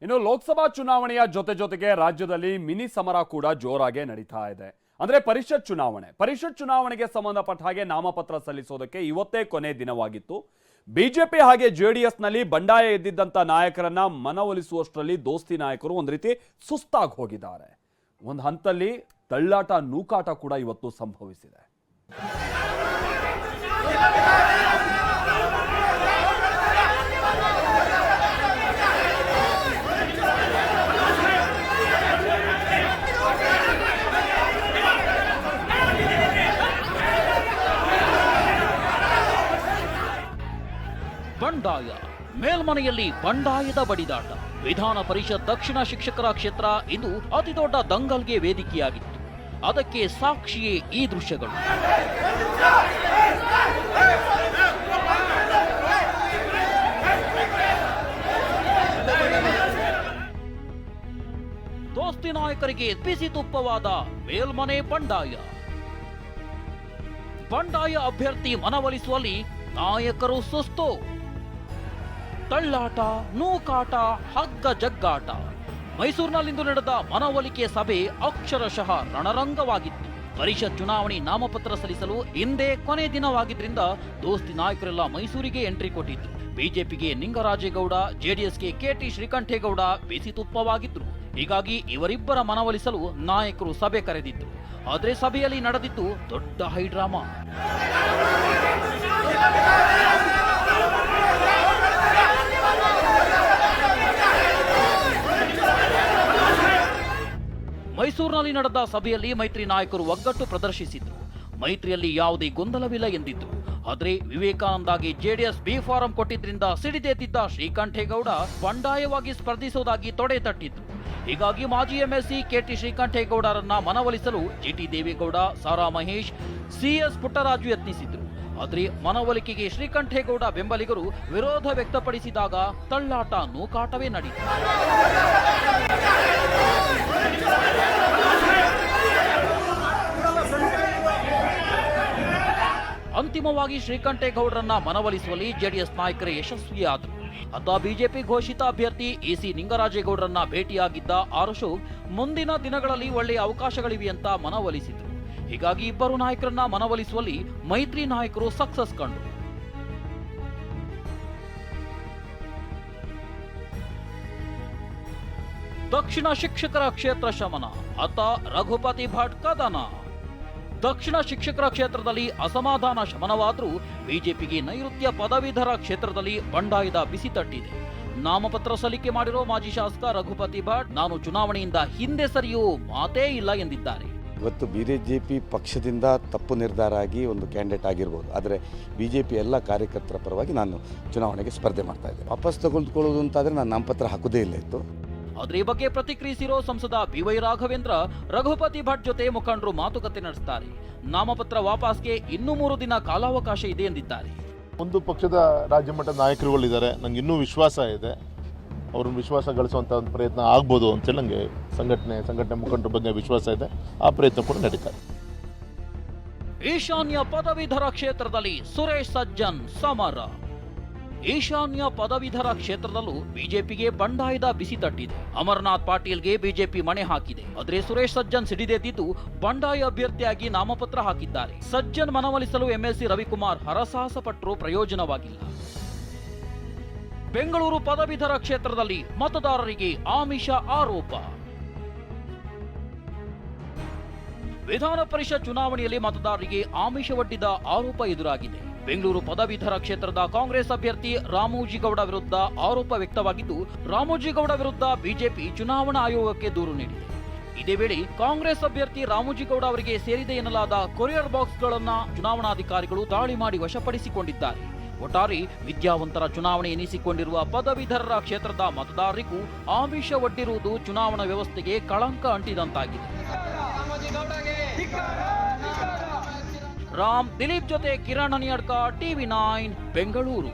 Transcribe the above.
ಇನ್ನು ಲೋಕಸಭಾ ಚುನಾವಣೆಯ ಜೊತೆಗೆ ರಾಜ್ಯದಲ್ಲಿ ಮಿನಿ ಸಮರ ಕೂಡ ಜೋರಾಗಿ ನಡೀತಾ ಇದೆ. ಅಂದ್ರೆ ಪರಿಷತ್ ಚುನಾವಣೆಗೆ ಸಂಬಂಧಪಟ್ಟ ಹಾಗೆ ನಾಮಪತ್ರ ಸಲ್ಲಿಸೋದಕ್ಕೆ ಇವತ್ತೇ ಕೊನೆ ದಿನವಾಗಿತ್ತು. ಬಿಜೆಪಿ ಹಾಗೆ ಜೆಡಿಎಸ್ ನಲ್ಲಿ ಬಂಡಾಯ ಎದ್ದಿದ್ದಂತ ನಾಯಕರನ್ನ ಮನವೊಲಿಸುವಷ್ಟರಲ್ಲಿ ದೋಸ್ತಿ ನಾಯಕರು ಒಂದು ರೀತಿ ಸುಸ್ತಾಗಿ ಹೋಗಿದ್ದಾರೆ. ಒಂದು ಹಂತದಲ್ಲಿ ತಳ್ಳಾಟ ನೂಕಾಟ ಕೂಡ ಇವತ್ತು ಸಂಭವಿಸಿದೆ. ಬಂಡಾಯ ಮೇಲ್ಮನೆಯಲ್ಲಿ ಬಂಡಾಯದ ಬಡಿದಾಟ. ವಿಧಾನ ಪರಿಷತ್ ದಕ್ಷಿಣ ಶಿಕ್ಷಕರ ಕ್ಷೇತ್ರ ಇಂದು ಅತಿದೊಡ್ಡ ದಂಗಲ್ಗೆ ವೇದಿಕೆಯಾಗಿತ್ತು. ಅದಕ್ಕೆ ಸಾಕ್ಷಿಯೇ ಈ ದೃಶ್ಯಗಳು. ದೋಸ್ತಿ ನಾಯಕರಿಗೆ ಬಿಸಿ ತುಪ್ಪವಾದ ಮೇಲ್ಮನೆ ಬಂಡಾಯ. ಬಂಡಾಯ ಅಭ್ಯರ್ಥಿ ಮನವೊಲಿಸುವಲ್ಲಿ ನಾಯಕರು ಸುಸ್ತು. ತಳ್ಳಾಟ, ನೂಕಾಟ, ಹಗ್ಗ ಜಗ್ಗಾಟ. ಮೈಸೂರಿನಲ್ಲಿಂದು ನಡೆದ ಮನವೊಲಿಕೆ ಸಭೆ ಅಕ್ಷರಶಃ ರಣರಂಗವಾಗಿತ್ತು. ಪರಿಷತ್ ಚುನಾವಣೆ ನಾಮಪತ್ರ ಸಲ್ಲಿಸಲು ಇಂದೇ ಕೊನೆ ದಿನವಾಗಿದ್ರಿಂದ ದೋಸ್ತಿ ನಾಯಕರೆಲ್ಲ ಮೈಸೂರಿಗೆ ಎಂಟ್ರಿ ಕೊಟ್ಟಿದ್ರು. ಬಿಜೆಪಿಗೆ ನಿಂಗರಾಜೇಗೌಡ, ಜೆಡಿಎಸ್ಗೆ ಕೆಟಿ ಶ್ರೀಕಂಠೇಗೌಡ ಬಿಸಿ ತುಪ್ಪವಾಗಿದ್ರು. ಹೀಗಾಗಿ ಇವರಿಬ್ಬರ ಮನವೊಲಿಸಲು ನಾಯಕರು ಸಭೆ ಕರೆದಿದ್ರು. ಆದರೆ ಸಭೆಯಲ್ಲಿ ನಡೆದಿದ್ದು ದೊಡ್ಡ ಹೈಡ್ರಾಮಾ. ಮೈಸೂರಿನಲ್ಲಿ ನಡೆದ ಸಭೆಯಲ್ಲಿ ಮೈತ್ರಿ ನಾಯಕರು ಒಗ್ಗಟ್ಟು ಪ್ರದರ್ಶಿಸಿದ್ರು. ಮೈತ್ರಿಯಲ್ಲಿ ಯಾವುದೇ ಗೊಂದಲವಿಲ್ಲ ಎಂದಿದ್ರು. ಆದರೆ ವಿವೇಕಾನಂದಗೆ ಜೆಡಿಎಸ್ ಬಿ ಫಾರಂ ಕೊಟ್ಟಿದ್ರಿಂದ ಸಿಡಿದೆದ್ದಿದ್ದ ಶ್ರೀಕಂಠೇಗೌಡ ಬಂಡಾಯವಾಗಿ ಸ್ಪರ್ಧಿಸುವುದಾಗಿ ತೊಡೆ ತಟ್ಟಿದ್ರು. ಹೀಗಾಗಿ ಮಾಜಿ ಎಂಎಲ್ಸಿ ಕೆಟಿ ಶ್ರೀಕಂಠೇಗೌಡರನ್ನ ಮನವೊಲಿಸಲು ಜಿಟಿ ದೇವೇಗೌಡ, ಸಾರಾ ಮಹೇಶ್, ಸಿಎಸ್ ಪುಟ್ಟರಾಜು ಯತ್ನಿಸಿದ್ರು. ಆದರೆ ಮನವೊಲಿಕೆಗೆ ಶ್ರೀಕಂಠೇಗೌಡ ಬೆಂಬಲಿಗರು ವಿರೋಧ ವ್ಯಕ್ತಪಡಿಸಿದಾಗ ತಳ್ಳಾಟ ನೂಕಾಟವೇ ನಡೆಯಿತು. ಅಂತಿಮವಾಗಿ ಶ್ರೀಕಂಠೇಗೌಡರನ್ನ ಮನವೊಲಿಸುವಲ್ಲಿ ಜೆಡಿಎಸ್ ನಾಯಕರೇ ಯಶಸ್ವಿಯಾದರು. ಅತ್ತ ಬಿಜೆಪಿ ಘೋಷಿತ ಅಭ್ಯರ್ಥಿ ಎಸಿ ನಿಂಗರಾಜೇಗೌಡರನ್ನ ಭೇಟಿಯಾಗಿದ್ದ ಆರ್ ಅಶೋಕ್ ಮುಂದಿನ ದಿನಗಳಲ್ಲಿ ಒಳ್ಳೆಯ ಅವಕಾಶಗಳಿವೆ ಅಂತ ಮನವೊಲಿಸಿದ್ರು. ಹೀಗಾಗಿ ಇಬ್ಬರು ನಾಯಕರನ್ನ ಮನವೊಲಿಸುವಲ್ಲಿ ಮೈತ್ರಿ ನಾಯಕರು ಸಕ್ಸಸ್ ಕಂಡು. ದಕ್ಷಿಣ ಶಿಕ್ಷಕರ ಕ್ಷೇತ್ರ ಶಮನ, ಅತ್ತ ರಘುಪತಿ ಭಟ್ ಕದನ. ದಕ್ಷಿಣ ಶಿಕ್ಷಕರ ಕ್ಷೇತ್ರದಲ್ಲಿ ಅಸಮಾಧಾನ ಶಮನವಾದರೂ ಬಿಜೆಪಿಗೆ ನೈಋತ್ಯ ಪದವೀಧರ ಕ್ಷೇತ್ರದಲ್ಲಿ ಬಂಡಾಯದ ಬಿಸಿ ತಟ್ಟಿದೆ. ನಾಮಪತ್ರ ಸಲ್ಲಿಕೆ ಮಾಡಿರೋ ಮಾಜಿ ಶಾಸಕ ರಘುಪತಿ ಭಟ್ ನಾನು ಚುನಾವಣೆಯಿಂದ ಹಿಂದೆ ಸರಿಯೋ ಮಾತೇ ಇಲ್ಲ ಎಂದಿದ್ದಾರೆ. ಇವತ್ತು ಬಿಜೆಪಿ ಪಕ್ಷದಿಂದ ತಪ್ಪು ನಿರ್ಧಾರ ಆಗಿ ಒಂದು ಕ್ಯಾಂಡಿಡೇಟ್ ಆಗಿರ್ಬೋದು, ಆದರೆ ಬಿಜೆಪಿ ಎಲ್ಲ ಕಾರ್ಯಕರ್ತರ ಪರವಾಗಿ ನಾನು ಚುನಾವಣೆಗೆ ಸ್ಪರ್ಧೆ ಮಾಡ್ತಾ ಇದ್ದೆ. ವಾಪಸ್ ತೆಗೆದುಕೊಳ್ಳೋದು ಅಂತಾದರೆ ನಾನು ನಾಮಪತ್ರ ಹಾಕುವುದೇ ಇಲ್ಲ ಇತ್ತು. ಆದರೆ ಈ ಬಗ್ಗೆ ಪ್ರತಿಕ್ರಿಯಿಸಿರೋ ಸಂಸದ ಬಿವೈ ರಾಘವೇಂದ್ರ ರಘುಪತಿ ಭಟ್ ಜೊತೆ ಮುಖಂಡರು ಮಾತುಕತೆ ನಡೆಸುತ್ತಾರೆ. ನಾಮಪತ್ರ ವಾಪಸ್ಗೆ ಇನ್ನೂ 3 ದಿನ ಕಾಲಾವಕಾಶ ಇದೆ ಎಂದಿದ್ದಾರೆ. ಒಂದು ಪಕ್ಷದ ರಾಜ್ಯ ಮಟ್ಟದ ನಾಯಕರುಗಳಿದ್ದಾರೆ, ನಂಗೆ ಇನ್ನೂ ವಿಶ್ವಾಸ ಇದೆ. ಅವ್ರನ್ನ ವಿಶ್ವಾಸ ಗಳಿಸುವಂಥ ಒಂದು ಪ್ರಯತ್ನ ಆಗ್ಬೋದು ಅಂತೇಳಿ ನನಗೆ ಸಂಘಟನೆ ಮುಖಂಡರ ಬಗ್ಗೆ ವಿಶ್ವಾಸ ಇದೆ. ಆ ಪ್ರಯತ್ನ ಕೂಡ ನಡೀತಾರೆ. ಈಶಾನ್ಯ ಪದವೀಧರ ಕ್ಷೇತ್ರದಲ್ಲಿ ಸುರೇಶ್ ಸಜ್ಜನ್ ಸಮರ. ಈಶಾನ್ಯ ಪದವೀಧರ ಕ್ಷೇತ್ರದಲ್ಲೂ ಬಿಜೆಪಿಗೆ ಬಂಡಾಯದ ಬಿಸಿ ತಟ್ಟಿದೆ. ಅಮರನಾಥ್ ಪಾಟೀಲ್ಗೆ ಬಿಜೆಪಿ ಮಣೆ ಹಾಕಿದೆ. ಆದರೆ ಸುರೇಶ್ ಸಜ್ಜನ್ ಸಿಡಿದೆದ್ದಿದ್ದು ಬಂಡಾಯ ಅಭ್ಯರ್ಥಿಯಾಗಿ ನಾಮಪತ್ರ ಹಾಕಿದ್ದಾರೆ. ಸಜ್ಜನ್ ಮನವೊಲಿಸಲು ಎಂಎಲ್ಸಿ ರವಿಕುಮಾರ್ ಹರಸಾಹಸ ಪಟ್ಟರೂ ಪ್ರಯೋಜನವಾಗಿಲ್ಲ. ಬೆಂಗಳೂರು ಪದವೀಧರ ಕ್ಷೇತ್ರದಲ್ಲಿ ಮತದಾರರಿಗೆ ಆಮಿಷ ಆರೋಪ. ವಿಧಾನ ಪರಿಷತ್ ಚುನಾವಣೆಯಲ್ಲಿ ಮತದಾರರಿಗೆ ಆಮಿಷವೊಡ್ಡಿದ ಆರೋಪ ಎದುರಾಗಿದೆ. ಬೆಂಗಳೂರು ಪದವೀಧರ ಕ್ಷೇತ್ರದ ಕಾಂಗ್ರೆಸ್ ಅಭ್ಯರ್ಥಿ ರಾಮೋಜಿಗೌಡ ವಿರುದ್ಧ ಆರೋಪ ವ್ಯಕ್ತವಾಗಿದ್ದು, ರಾಮೋಜಿಗೌಡ ವಿರುದ್ಧ ಬಿಜೆಪಿ ಚುನಾವಣಾ ಆಯೋಗಕ್ಕೆ ದೂರು ನೀಡಿದೆ. ಇದೇ ವೇಳೆ ಕಾಂಗ್ರೆಸ್ ಅಭ್ಯರ್ಥಿ ರಾಮೋಜಿಗೌಡ ಅವರಿಗೆ ಸೇರಿದೆ ಎನ್ನಲಾದ ಕೊರಿಯರ್ ಬಾಕ್ಸ್ಗಳನ್ನು ಚುನಾವಣಾಧಿಕಾರಿಗಳು ದಾಳಿ ಮಾಡಿ ವಶಪಡಿಸಿಕೊಂಡಿದ್ದಾರೆ. ಒಟ್ಟಾರೆ ವಿದ್ಯಾವಂತರ ಚುನಾವಣೆ ಎನಿಸಿಕೊಂಡಿರುವ ಪದವೀಧರರ ಕ್ಷೇತ್ರದ ಮತದಾರರಿಗೂ ಆಮಿಷ ಒಡ್ಡಿರುವುದು ಚುನಾವಣಾ ವ್ಯವಸ್ಥೆಗೆ ಕಳಂಕ ಅಂಟಿದಂತಾಗಿದೆ. ರಾಮ್ ದಿಲೀಪ್ ಜೊತೆ ಕಿರಣ್ ಹನಿಯಡ್ಕ, ಟಿವಿ9 ಬೆಂಗಳೂರು.